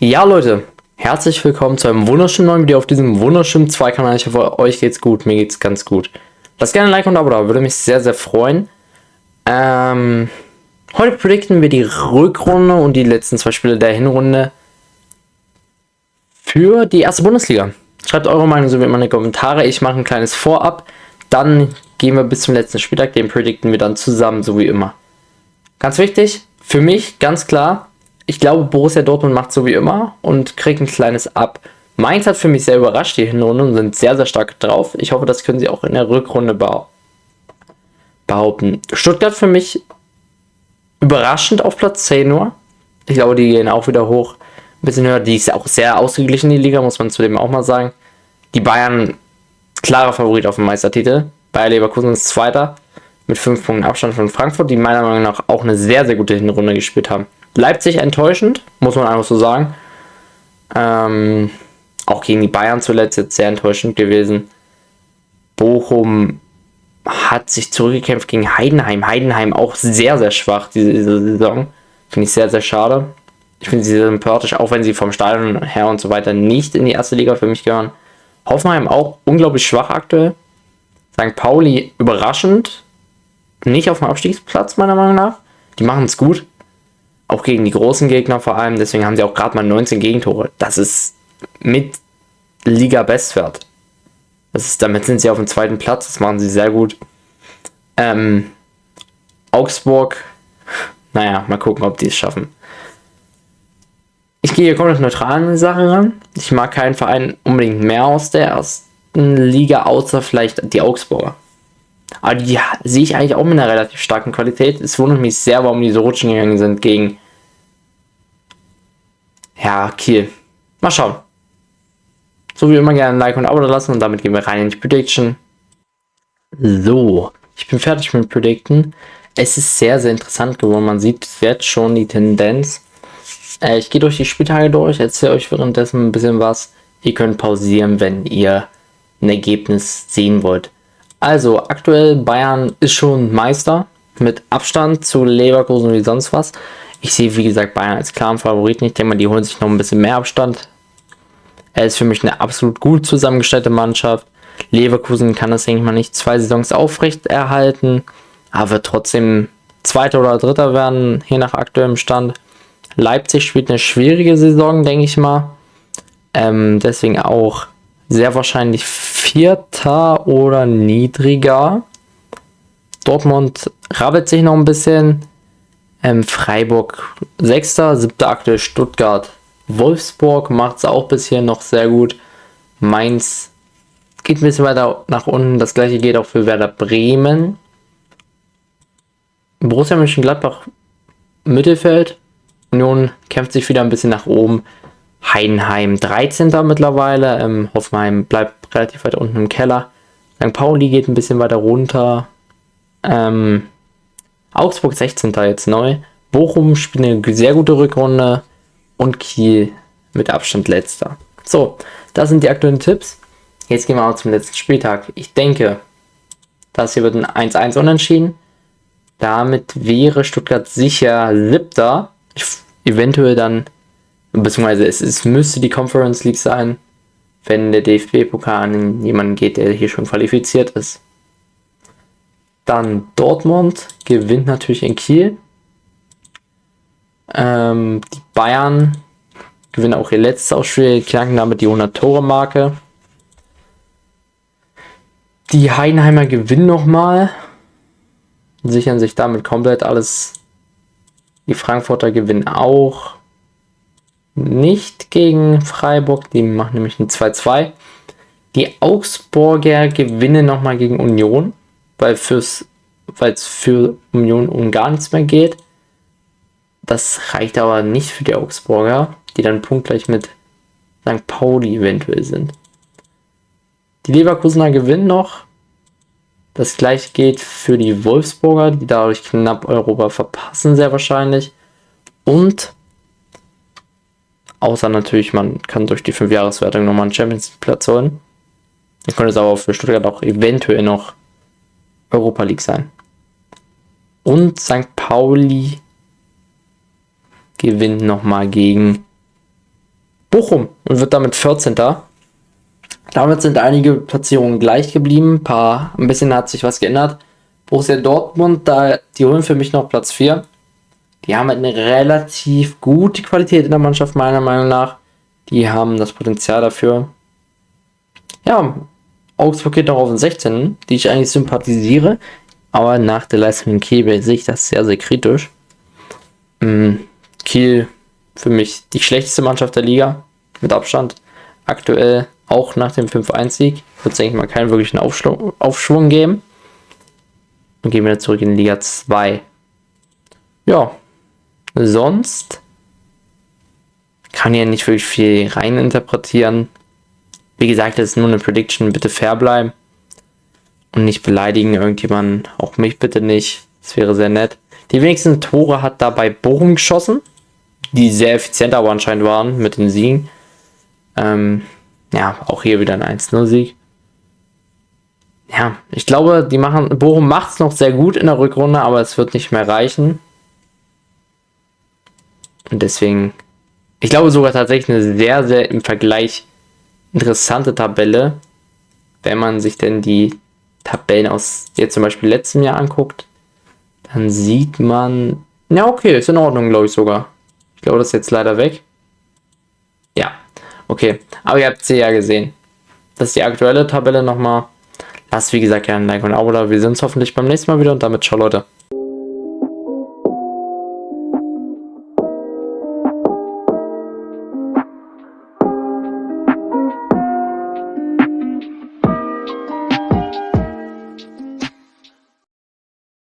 Ja, Leute, herzlich willkommen zu einem wunderschönen neuen Video auf diesem wunderschönen Zweikanal. Ich hoffe, euch geht's gut, mir geht's ganz gut. Lasst gerne ein Like und ein Abo da, würde mich sehr, sehr freuen. Heute predikten wir die Rückrunde und die letzten zwei Spiele der Hinrunde für die erste Bundesliga. Schreibt eure Meinung so wie immer in die Kommentare. Ich mache ein kleines Vorab, dann gehen wir bis zum letzten Spieltag, den predikten wir dann zusammen, so wie immer. Ganz wichtig, für mich ganz klar, ich glaube, Borussia Dortmund macht so wie immer und kriegt ein kleines Ab. Mainz hat für mich sehr überrascht, die Hinrunde, und sind sehr, sehr stark drauf. Ich hoffe, das können sie auch in der Rückrunde behaupten. Stuttgart für mich überraschend auf Platz 10 nur. Ich glaube, die gehen auch wieder hoch. Ein bisschen höher. Die ist ja auch sehr ausgeglichen, die Liga, muss man zudem auch mal sagen. Die Bayern, klarer Favorit auf den Meistertitel. Bayer Leverkusen ist Zweiter mit 5 Punkten Abstand von Frankfurt, die meiner Meinung nach auch eine sehr, sehr gute Hinrunde gespielt haben. Leipzig enttäuschend, muss man einfach so sagen. Auch gegen die Bayern zuletzt jetzt sehr enttäuschend gewesen. Bochum hat sich zurückgekämpft gegen Heidenheim. Heidenheim auch sehr, sehr schwach diese Saison. Finde ich sehr, sehr schade. Ich finde sie sehr sympathisch, auch wenn sie vom Stadion her und so weiter nicht in die erste Liga für mich gehören. Hoffenheim auch unglaublich schwach aktuell. St. Pauli überraschend. Nicht auf dem Abstiegsplatz meiner Meinung nach. Die machen es gut. Auch gegen die großen Gegner vor allem. Deswegen haben sie auch gerade mal 19 Gegentore. Das ist mit Liga-Bestwert. Damit sind sie auf dem zweiten Platz. Das machen sie sehr gut. Augsburg. Naja, mal gucken, ob die es schaffen. Ich gehe hier komplett neutral an die Sache ran. Ich mag keinen Verein unbedingt mehr aus der ersten Liga, außer vielleicht die Augsburger. Aber die sehe ich eigentlich auch mit einer relativ starken Qualität. Es wundert mich sehr, warum die so rutschen gegangen sind gegen Kiel. Mal schauen. So wie immer gerne ein Like und ein Abo da lassen und damit gehen wir rein in die Prediction. So, ich bin fertig mit Predicten. Es ist sehr, sehr interessant geworden. Man sieht jetzt schon die Tendenz. Ich gehe durch die Spieltage durch, erzähle euch währenddessen ein bisschen was. Ihr könnt pausieren, wenn ihr ein Ergebnis sehen wollt. Also, aktuell Bayern ist schon Meister mit Abstand zu Leverkusen wie sonst was. Ich sehe, wie gesagt, Bayern als klaren Favoriten. Ich denke mal, die holen sich noch ein bisschen mehr Abstand. Er ist für mich eine absolut gut zusammengestellte Mannschaft. Leverkusen kann das, denke ich mal, nicht 2 Saisons aufrecht erhalten, aber wird trotzdem Zweiter oder Dritter werden, je nach aktuellem Stand. Leipzig spielt eine schwierige Saison, denke ich mal. Deswegen auch sehr wahrscheinlich Vierter oder niedriger. Dortmund rabbelt sich noch ein bisschen. Freiburg 6., 7. aktuell Stuttgart. Wolfsburg macht es auch bisher noch sehr gut. Mainz geht ein bisschen weiter nach unten. Das gleiche geht auch für Werder Bremen. Borussia Mönchengladbach Mittelfeld. Union kämpft sich wieder ein bisschen nach oben. Heidenheim 13. mittlerweile. Hoffenheim bleibt relativ weit unten im Keller. St. Pauli geht ein bisschen weiter runter. Augsburg 16. jetzt neu. Bochum spielt eine sehr gute Rückrunde. Und Kiel mit Abstand letzter. So, das sind die aktuellen Tipps. Jetzt gehen wir auch zum letzten Spieltag. Ich denke, das hier wird ein 1-1 unentschieden. Damit wäre Stuttgart sicher 7. Eventuell dann, beziehungsweise es müsste die Conference League sein, wenn der DFB-Pokal an jemanden geht, der hier schon qualifiziert ist. Dann Dortmund gewinnt natürlich in Kiel. Die Bayern gewinnen auch ihr letztes Ausspiel, knacken damit die 100-Tore-Marke. Die Heidenheimer gewinnen nochmal, sichern sich damit komplett alles. Die Frankfurter gewinnen auch nicht gegen Freiburg, die machen nämlich ein 2-2. Die Augsburger gewinnen nochmal gegen Union, weil es für Union um gar nichts mehr geht. Das reicht aber nicht für die Augsburger, die dann punktgleich mit St. Pauli eventuell sind. Die Leverkusener gewinnen noch. Das gleiche geht für die Wolfsburger, die dadurch knapp Europa verpassen, sehr wahrscheinlich. Und außer natürlich, man kann durch die 5-Jahreswertung nochmal einen Champions-Platz holen. Dann könnte es aber für Stuttgart auch eventuell noch Europa League sein. Und St. Pauli gewinnt nochmal gegen Bochum und wird damit 14. Damit sind einige Platzierungen gleich geblieben. Ein bisschen hat sich was geändert. Borussia Dortmund, die holen für mich noch Platz 4. Die haben eine relativ gute Qualität in der Mannschaft, meiner Meinung nach. Die haben das Potenzial dafür. Ja, Augsburg geht noch auf den 16., die ich eigentlich sympathisiere. Aber nach der Leistung in Kiel sehe ich das sehr, sehr kritisch. Kiel für mich die schlechteste Mannschaft der Liga. Mit Abstand. Aktuell auch nach dem 5-1-Sieg. Wird es eigentlich mal keinen wirklichen Aufschwung geben. Und gehen wir zurück in Liga 2. Ja. Sonst kann ja nicht wirklich viel rein interpretieren. Wie gesagt, das ist nur eine Prediction. Bitte fair bleiben. Und nicht beleidigen irgendjemanden. Auch mich bitte nicht. Das wäre sehr nett. Die wenigsten Tore hat dabei Bochum geschossen. Die sehr effizient aber anscheinend waren mit den Siegen. Ja, auch hier wieder ein 1-0-Sieg. Ja, ich glaube, Bochum macht es noch sehr gut in der Rückrunde, aber es wird nicht mehr reichen. Und deswegen, ich glaube sogar tatsächlich eine sehr, sehr im Vergleich interessante Tabelle, wenn man sich denn die Tabellen aus jetzt zum Beispiel letztem Jahr anguckt, dann sieht man, ja okay, ist in Ordnung, glaube ich sogar. Ich glaube, das ist jetzt leider weg. Ja, okay, aber ihr habt sie ja gesehen. Das ist die aktuelle Tabelle nochmal. Lasst wie gesagt gerne ein Like und ein Abo da. Wir sehen uns hoffentlich beim nächsten Mal wieder und damit ciao Leute.